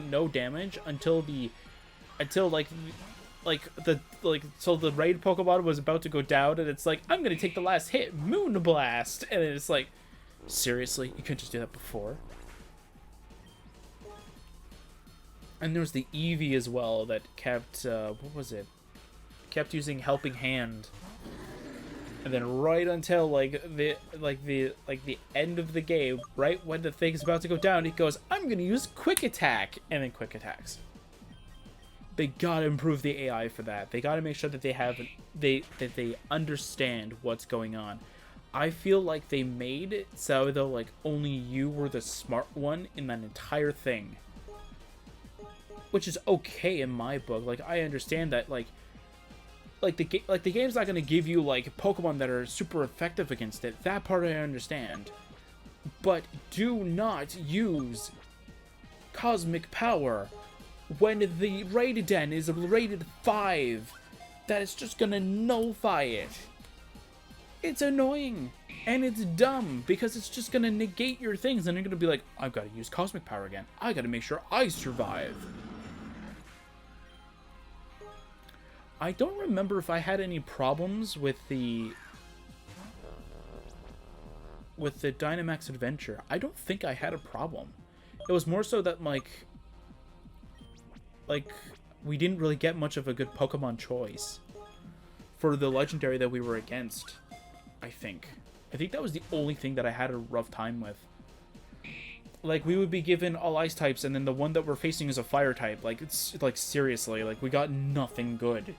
no damage until so the raid Pokemon was about to go down, and it's like, I'm gonna take the last hit, Moon Blast, and it's like, seriously, you couldn't just do that before? And there was the Eevee as well that kept what was it? Kept using Helping Hand, and then right until the end of the game, right when the thing's about to go down, he goes, I'm gonna use Quick Attack, and then Quick Attacks. They gotta improve the AI for that. They gotta make sure that they understand what's going on. I feel like they made it so though like only you were the smart one in that entire thing, which is okay in my book. Like, I understand that the game's not gonna give you like Pokemon that are super effective against it. That part I understand, but do not use Cosmic Power when the rated den is rated 5, that is just gonna nullify it. It's annoying, and it's dumb, because it's just gonna negate your things, and you're gonna be like, I've gotta use Cosmic Power again. I gotta make sure I survive. I don't remember if I had any problems with the Dynamax Adventure. I don't think I had a problem. It was more so that we didn't really get much of a good Pokemon choice for the legendary that we were against, I think. I think that was the only thing that I had a rough time with. Like, we would be given all ice types, and then the one that we're facing is a fire type. Like, it's, like, seriously, like, we got nothing good.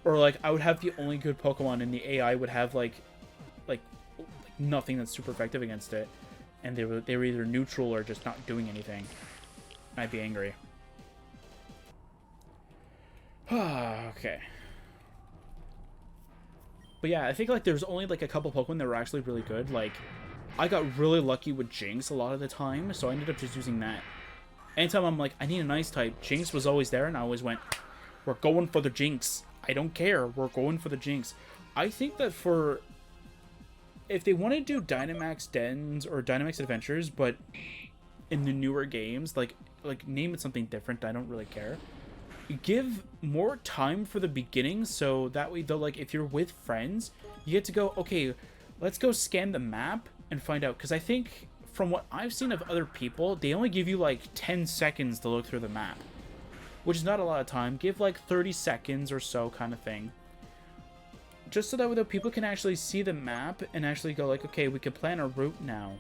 Or, like, I would have the only good Pokemon, and the AI would have, like nothing that's super effective against it. And they were either neutral or just not doing anything. I'd be angry. Okay. But yeah, I think like there's only like a couple Pokemon that were actually really good. Like, I got really lucky with Jinx a lot of the time, so I ended up just using that. Anytime I'm like, I need an ice type, Jinx was always there, and I always went, we're going for the Jinx. I don't care, we're going for the Jinx. I think that if they want to do Dynamax Dens or Dynamax Adventures, but in the newer games, like name it something different, I don't really care. Give more time for the beginning, so that way though, like, if you're with friends, you get to go, okay, let's go scan the map and find out, because I think from what I've seen of other people, they only give you like 10 seconds to look through the map, which is not a lot of time. Give like 30 seconds or so, kind of thing, just so that way though people can actually see the map and actually go like, okay, we can plan a route now.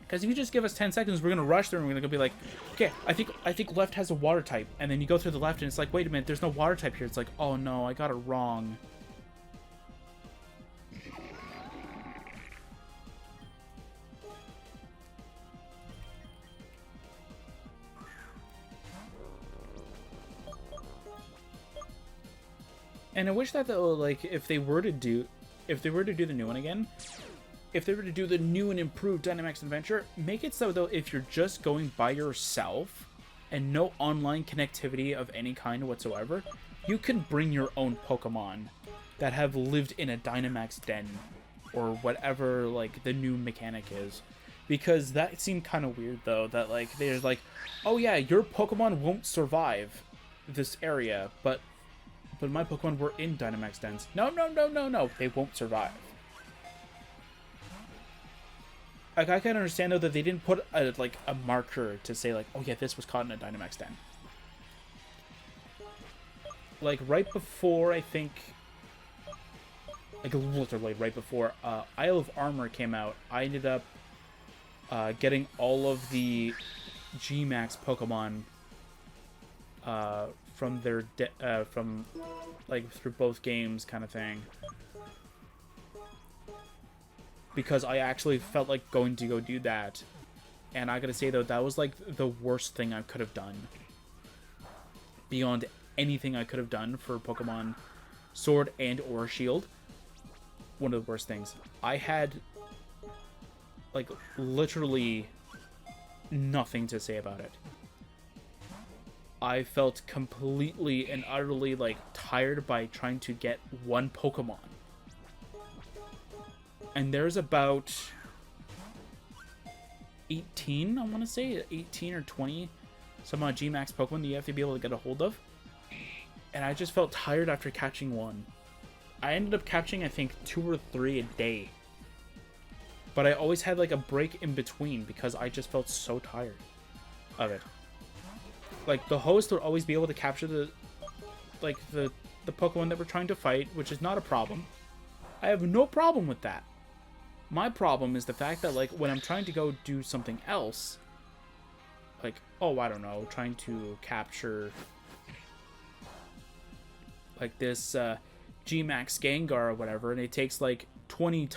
Because if you just give us 10 seconds, we're going to rush through and we're going to be like, okay, I think left has a water type. And then you go through the left and it's like, wait a minute, there's no water type here. It's like, oh no, I got it wrong. And I wish that though, like, if they were to do the new one again, if they were to do the new and improved Dynamax Adventure, make it so, though, if you're just going by yourself and no online connectivity of any kind whatsoever, you can bring your own Pokemon that have lived in a Dynamax den or whatever, like, the new mechanic is. Because that seemed kind of weird, though, that, like, they're like, oh yeah, your Pokemon won't survive this area, but my Pokemon were in Dynamax dens. No, they won't survive. Like, I can understand, though, that they didn't put a marker to say, like, oh yeah, this was caught in a Dynamax den. Like, right before, I think, like, literally right before Isle of Armor came out, I ended up getting all of the G-Max Pokemon from their, through both games, kind of thing. Because I actually felt like going to go do that. And I gotta say, though, that was, like, the worst thing I could have done. Beyond anything I could have done for Pokemon Sword and or Shield. One of the worst things. I had, like, literally nothing to say about it. I felt completely and utterly, like, tired by trying to get one Pokemon. And there's about 18, I want to say 18 or 20 some G-Max Pokemon that you have to be able to get a hold of. And I just felt tired after catching one. I ended up catching, I think, 2 or 3 a day. But I always had like a break in between because I just felt so tired of it. Like, the host would always be able to capture the Pokemon that we're trying to fight, which is not a problem. I have no problem with that. My problem is the fact that, like, when I'm trying to go do something else, like, oh, I don't know, trying to capture, like, this G-Max Gengar or whatever, and it takes, like, 20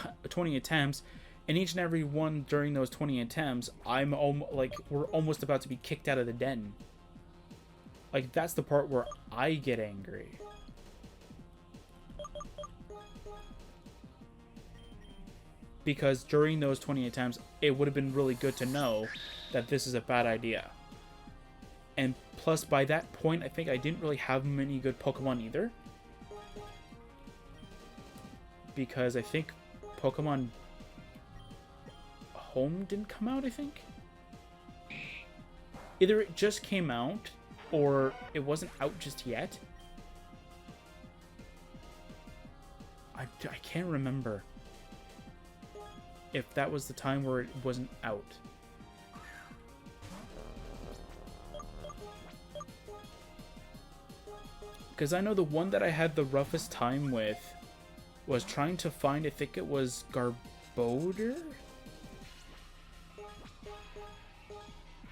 attempts, and each and every one during those 20 attempts, we're almost about to be kicked out of the den. Like, that's the part where I get angry. Because during those 20 attempts, it would have been really good to know that this is a bad idea. And plus, by that point, I think I didn't really have many good Pokemon either. Because I think Pokemon Home didn't come out, I think? Either it just came out, or it wasn't out just yet. I can't remember if that was the time where it wasn't out. Because I know the one that I had the roughest time with was trying to find, I think it was Garbodor?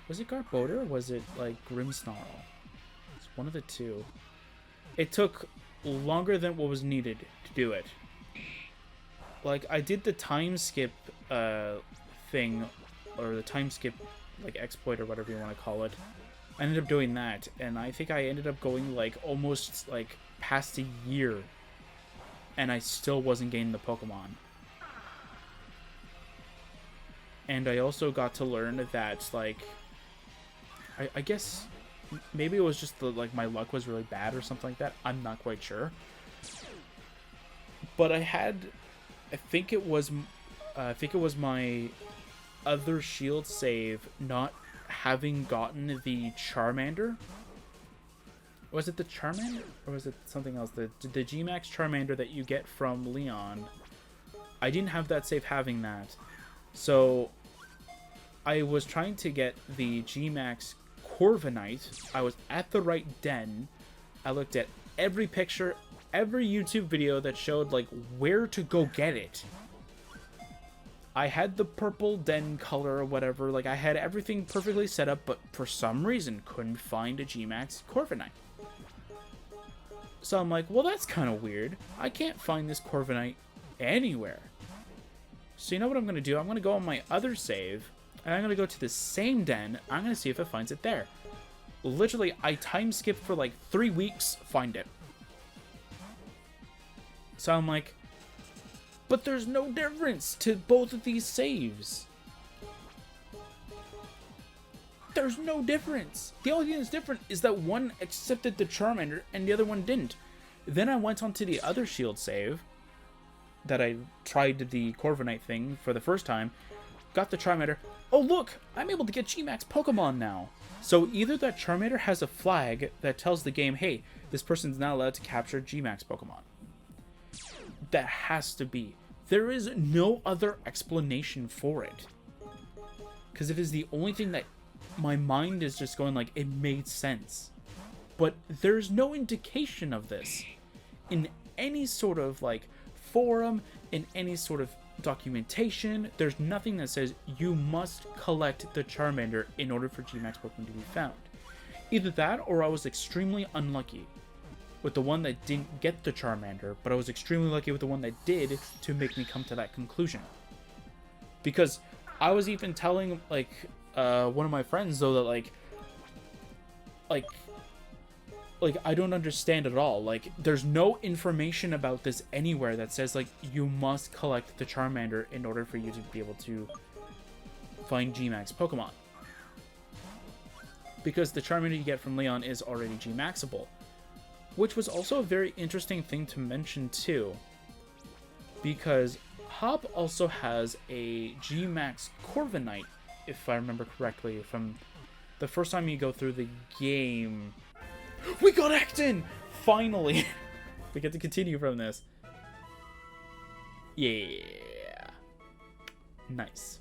Was it Garbodor or was it like Grimmsnarl? It's one of the two. It took longer than what was needed to do it. Like, I did the time skip thing, or the time skip, like, exploit or whatever you want to call it. I ended up doing that, and I think I ended up going, like, almost, like, past a year, and I still wasn't getting the Pokemon. And I also got to learn that, like, I guess maybe it was just my luck was really bad or something like that. I'm not quite sure. But I think it was my other shield save not having gotten the Charmander. Was it the Charmander? Or was it something else? The G-Max Charmander that you get from Leon. I didn't have that save having that. So I was trying to get the G-Max Corviknight. I was at the right den. I looked at every picture, every YouTube video that showed, like, where to go get it. I had the purple den color or whatever. Like, I had everything perfectly set up, but for some reason couldn't find a G-Max Corviknight. So I'm like, well, that's kind of weird. I can't find this Corviknight anywhere. So you know what I'm going to do? I'm going to go on my other save, and I'm going to go to the same den. I'm going to see if it finds it there. Literally, I time skipped for like 3 weeks, find it. So I'm like, but there's no difference to both of these saves. There's no difference. The only thing that's different is that one accepted the Charmander and the other one didn't. Then I went on to the other shield save that I tried the Corviknight thing for the first time, got the Charmander. Oh look, I'm able to get G-Max Pokemon now. So either that Charmander has a flag that tells the game, hey, this person's not allowed to capture G-Max Pokemon. That has to be. There is no other explanation for it. Because it is the only thing that my mind is just going like, it made sense. But there's no indication of this in any sort of like forum, in any sort of documentation. There's nothing that says you must collect the Charmander in order for G-Max Pokemon to be found. Either that, or I was extremely unlucky with the one that didn't get the Charmander, but I was extremely lucky with the one that did to make me come to that conclusion. Because I was even telling like one of my friends though that like I don't understand at all. Like, there's no information about this anywhere that says like you must collect the Charmander in order for you to be able to find G-Max Pokemon. Because the Charmander you get from Leon is already G-Maxable. Which was also a very interesting thing to mention too. Because Hop also has a G-Max Corviknight if I remember correctly, from the first time you go through the game. We got Acton! Finally! We get to continue from this. Yeah. Nice.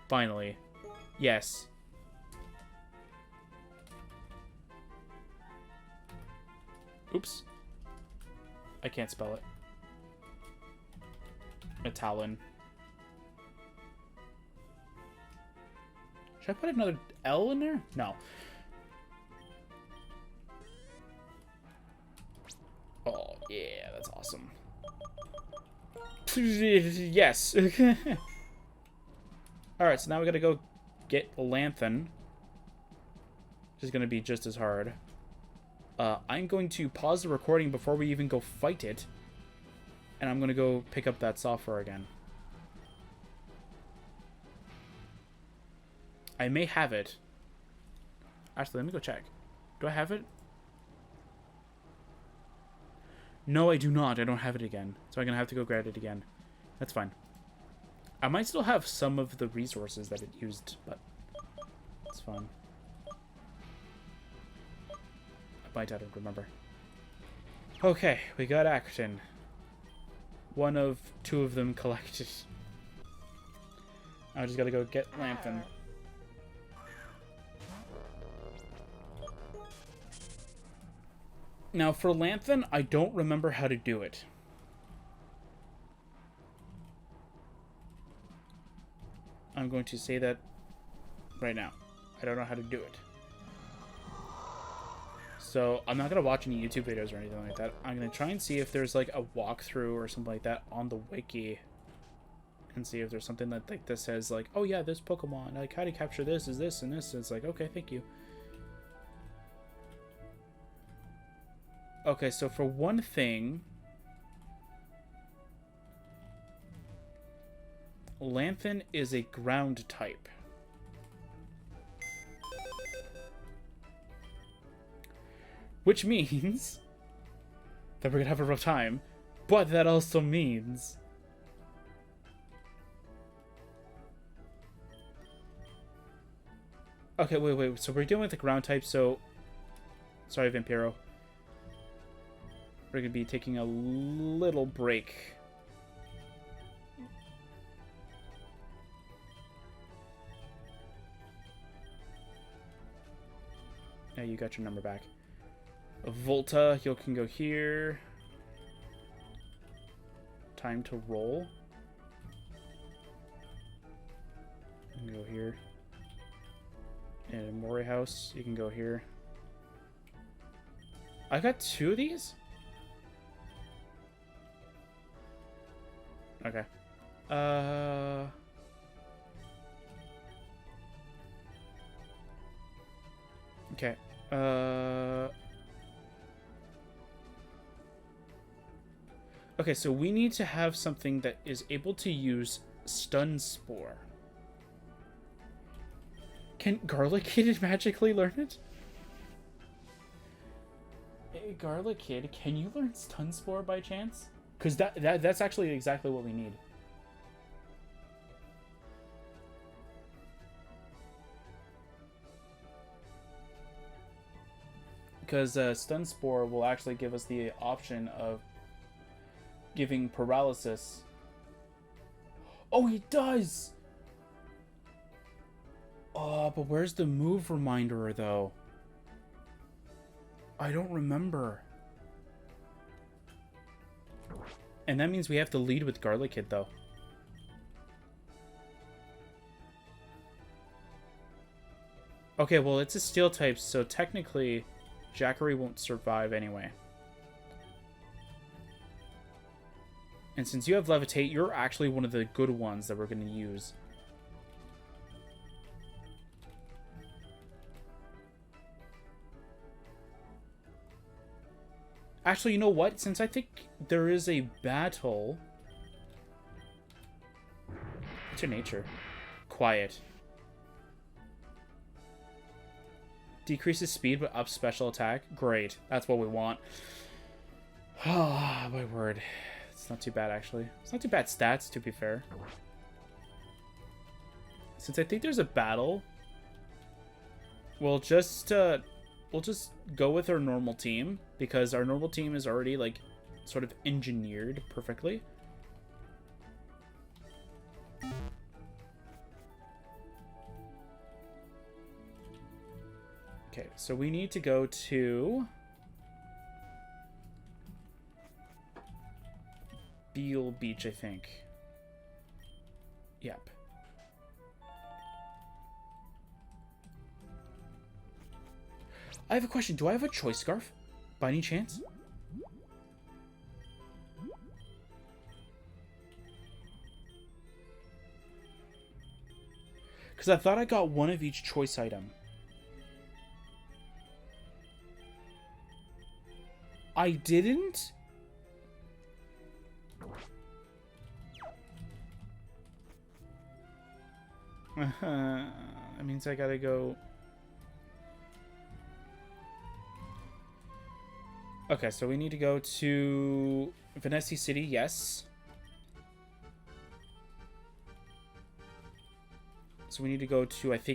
Finally. Yes. Oops. I can't spell it. Italian. Should I put another L in there? No. Oh, yeah, that's awesome. Yes. Alright, so now we gotta go get Lanthan. Which is gonna be just as hard. I'm going to pause the recording before we even go fight it. And I'm gonna go pick up that software again. I may have it. Actually, let me go check. Do I have it? No, I do not. I don't have it again. So I'm going to have to go grab it again. That's fine. I might still have some of the resources that it used, but it's fine. I don't remember. Okay, we got Acton. One of two of them collected. I just gotta go get Lanthan. Now, for Lanthan, I don't remember how to do it. I'm going to say that right now. I don't know how to do it. So, I'm not going to watch any YouTube videos or anything like that. I'm going to try and see if there's, like, a walkthrough or something like that on the wiki. And see if there's something that, like, this says, like, oh, yeah, this Pokemon, like, how to capture this is this and this. And it's like, okay, thank you. Okay, so for one thing, Lanthan is a ground type. Which means that we're gonna have a rough time, but that also means okay, wait, so we're dealing with the ground type, so sorry, Vampiro. We're going to be taking a little break. Now you got your number back. Volta, you can go here. Time to roll. You can go here. And Mori House, you can go here. I got two of these? Okay. Okay. Okay, so we need to have something that is able to use Stun Spore. Can Garlic Kid magically learn it? Hey, Garlic Kid, can you learn Stun Spore by chance? Because that's actually exactly what we need. Because Stun Spore will actually give us the option of giving paralysis. Oh, he does! Oh, but where's the move reminder, though? I don't remember. And that means we have to lead with Garlic Kid, though. Okay, well, it's a steel type, so technically Jackery won't survive anyway. And since you have Levitate, you're actually one of the good ones that we're going to use. Actually, you know what? Since I think there is a battle... What's your nature? Quiet. Decreases speed but ups special attack. Great. That's what we want. Oh, my word. It's not too bad, actually. It's not too bad stats, to be fair. Since I think there's a battle, we'll just go with our normal team, because our normal team is already, like, sort of engineered perfectly. Okay, so we need to go to Beale Beach, I think. Yep. I have a question. Do I have a choice scarf by any chance? Because I thought I got one of each choice item. I didn't? That means I gotta go... Okay, so we need to go to Venetia City, yes. So we need to go to, I think,